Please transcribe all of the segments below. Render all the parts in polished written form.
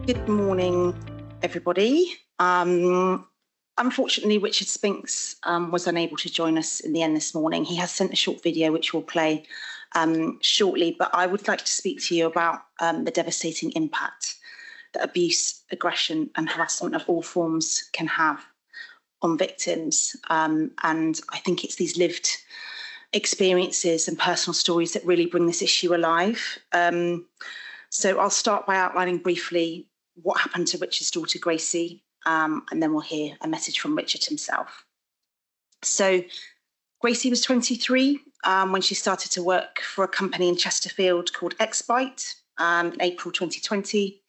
Good morning, everybody. Unfortunately, Richard Spinks was unable to join us in the end this morning. He has sent a short video which we'll play shortly, but I would like to speak to you about the devastating impact that abuse, aggression and harassment of all forms can have on victims. And I think it's these lived experiences and personal stories that really bring this issue alive. So I'll start by outlining briefly what happened to Richard's daughter, Gracie, and then we'll hear a message from Richard himself. So Gracie was 23 when she started to work for a company in Chesterfield called Xbite in April 2020.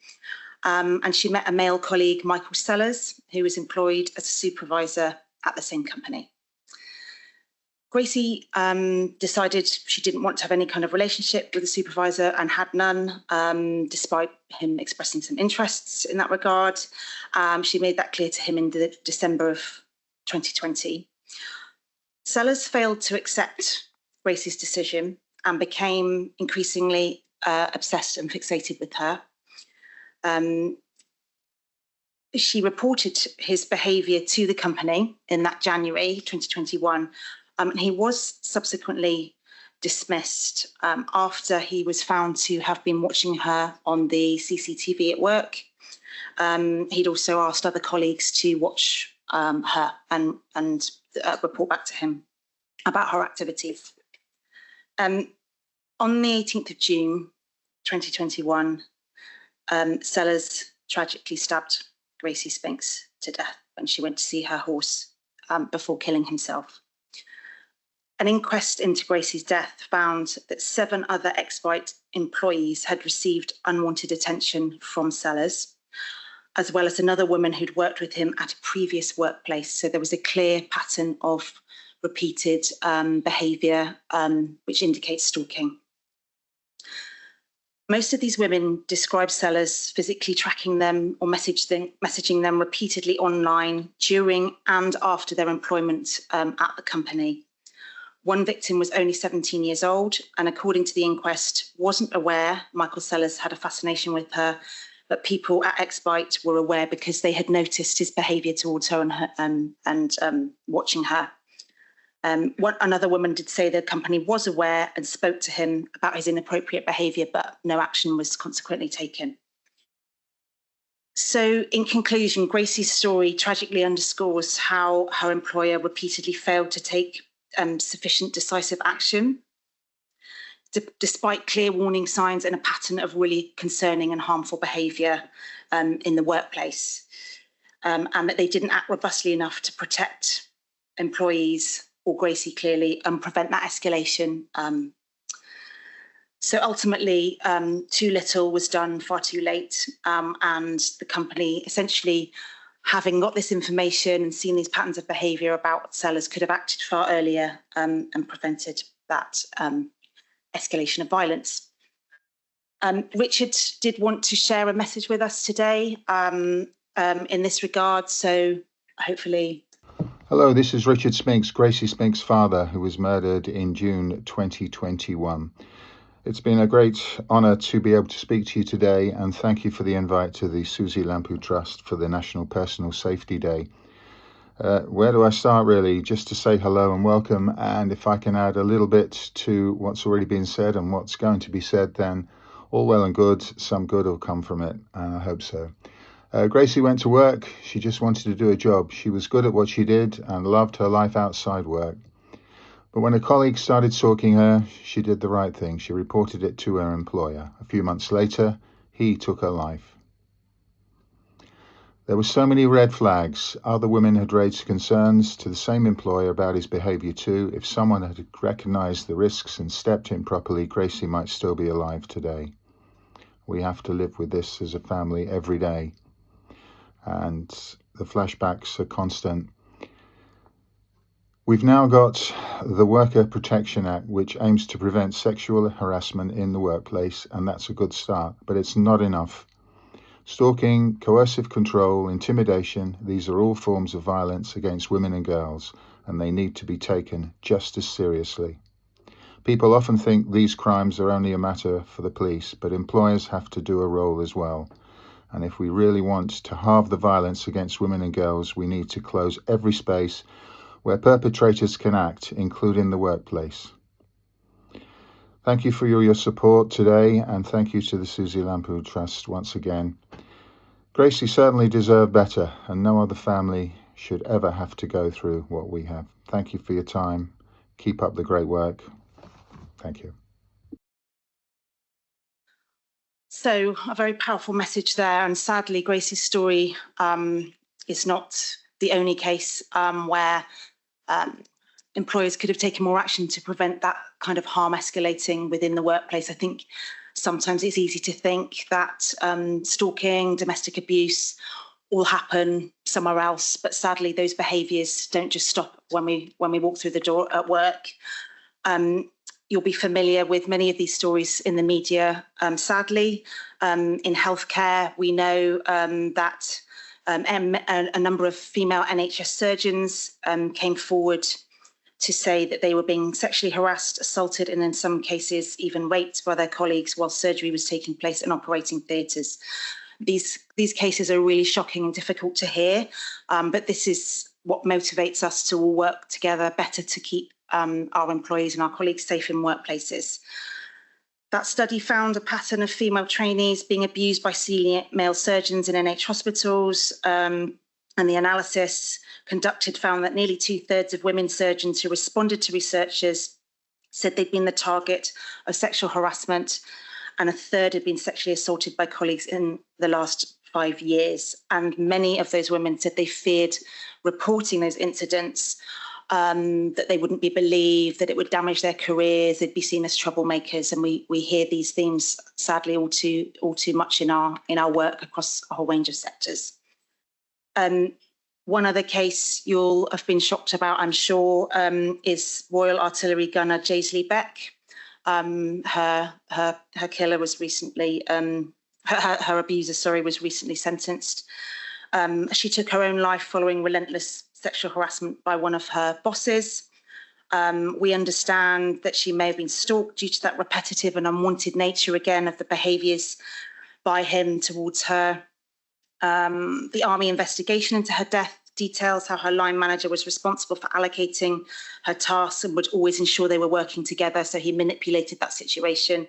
And she met a male colleague, Michael Sellers, who was employed as a supervisor at the same company. Gracie decided she didn't want to have any kind of relationship with the supervisor and had none, despite him expressing some interests in that regard. She made that clear to him in December of 2020. Sellers failed to accept Gracie's decision and became increasingly obsessed and fixated with her. She reported his behaviour to the company in that January 2021. And he was subsequently dismissed after he was found to have been watching her on the CCTV at work. He'd also asked other colleagues to watch her and report back to him about her activities. On the 18th of June 2021, Sellers tragically stabbed Gracie Spinks to death when she went to see her horse before killing himself. An inquest into Gracie's death found that 7 other Xbite employees had received unwanted attention from Sellers, as well as another woman who'd worked with him at a previous workplace. So there was a clear pattern of repeated behaviour, which indicates stalking. Most of these women describe Sellers physically tracking them or messaging them repeatedly online during and after their employment at the company. One victim was only 17 years old and, according to the inquest, wasn't aware Michael Sellers had a fascination with her, but people at Xbite were aware because they had noticed his behaviour towards her and watching her. Another woman did say the company was aware and spoke to him about his inappropriate behaviour, but no action was consequently taken. So, in conclusion, Gracie's story tragically underscores how her employer repeatedly failed to take sufficient decisive action, despite clear warning signs and a pattern of really concerning and harmful behaviour in the workplace, and that they didn't act robustly enough to protect employees or Gracie clearly and prevent that escalation. So ultimately, too little was done far too late, and the company essentially, having got this information and seen these patterns of behaviour about Sellers, could have acted far earlier and prevented that escalation of violence. Richard did want to share a message with us today in this regard, so hopefully... Hello, this is Richard Spinks, Gracie Spinks' father, who was murdered in June 2021. It's been a great honour to be able to speak to you today, and thank you for the invite to the Susie Lampu Trust for the National Personal Safety Day. Where do I start, really? Just to say hello and welcome, and if I can add a little bit to what's already been said and what's going to be said, then all well and good. Some good will come from it, and I hope so. Gracie went to work. She just wanted to do a job. She was good at what she did and loved her life outside work. But when a colleague started stalking her, she did the right thing. She reported it to her employer. A few months later, he took her life. There were so many red flags. Other women had raised concerns to the same employer about his behaviour too. If someone had recognised the risks and stepped in properly, Gracie might still be alive today. We have to live with this as a family every day. And the flashbacks are constant. We've now got the Worker Protection Act, which aims to prevent sexual harassment in the workplace, and that's a good start, but it's not enough. Stalking, coercive control, intimidation, these are all forms of violence against women and girls, and they need to be taken just as seriously. People often think these crimes are only a matter for the police, but employers have to do a role as well. And if we really want to halve the violence against women and girls, we need to close every space where perpetrators can act, including the workplace. Thank you for your support today, and thank you to the Susie Lampu Trust once again. Gracie certainly deserved better, and no other family should ever have to go through what we have. Thank you for your time. Keep up the great work. Thank you. So a very powerful message there, and sadly Gracie's story is not the only case where employers could have taken more action to prevent that kind of harm escalating within the workplace. I think sometimes it's easy to think that stalking, domestic abuse all happen somewhere else, but sadly those behaviours don't just stop when we walk through the door at work. You'll be familiar with many of these stories in the media. Sadly, in healthcare, we know that a number of female NHS surgeons came forward to say that they were being sexually harassed, assaulted, and in some cases even raped by their colleagues while surgery was taking place in operating theatres. These cases are really shocking and difficult to hear, but this is what motivates us to all work together better to keep our employees and our colleagues safe in workplaces. That study found a pattern of female trainees being abused by senior male surgeons in NH hospitals, and the analysis conducted found that nearly 2/3 of women surgeons who responded to researchers said they'd been the target of sexual harassment, and 1/3 had been sexually assaulted by colleagues in the last 5 years. And many of those women said they feared reporting those incidents, that they wouldn't be believed, that it would damage their careers, they'd be seen as troublemakers. And we hear these themes sadly all too much in our work across a whole range of sectors. One other case you'll have been shocked about, I'm sure, is Royal Artillery gunner Jaisley Beck. Her killer was recently, her abuser, was recently sentenced. She took her own life following relentless sexual harassment by one of her bosses. We understand that she may have been stalked due to that repetitive and unwanted nature again of the behaviours by him towards her. The Army investigation into her death details how her line manager was responsible for allocating her tasks and would always ensure they were working together, so he manipulated that situation.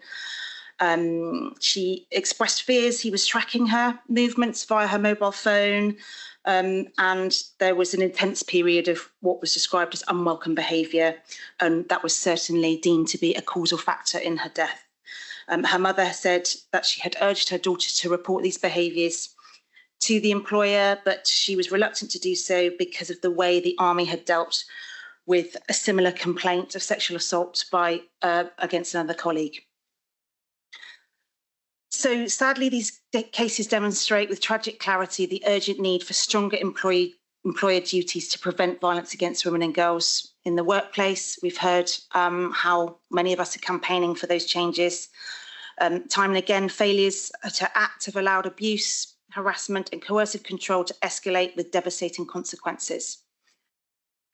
She expressed fears he was tracking her movements via her mobile phone, and there was an intense period of what was described as unwelcome behaviour, and that was certainly deemed to be a causal factor in her death. Her mother said that she had urged her daughter to report these behaviours to the employer, but she was reluctant to do so because of the way the Army had dealt with a similar complaint of sexual assault against another colleague. So sadly, these cases demonstrate with tragic clarity the urgent need for stronger employer duties to prevent violence against women and girls in the workplace. We've heard how many of us are campaigning for those changes. Time and again, failures to act have allowed abuse, harassment and coercive control to escalate with devastating consequences.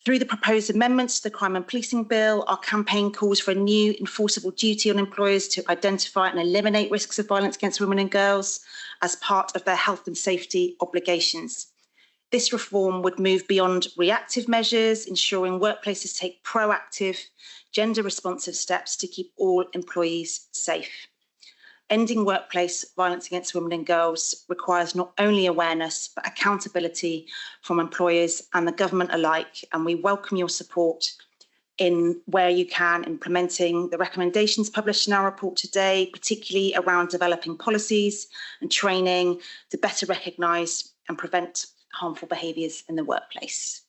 Through the proposed amendments to the Crime and Policing Bill, our campaign calls for a new enforceable duty on employers to identify and eliminate risks of violence against women and girls as part of their health and safety obligations. This reform would move beyond reactive measures, ensuring workplaces take proactive, gender-responsive steps to keep all employees safe. Ending workplace violence against women and girls requires not only awareness, but accountability from employers and the government alike. And we welcome your support in where you can implementing the recommendations published in our report today, particularly around developing policies and training to better recognise and prevent harmful behaviours in the workplace.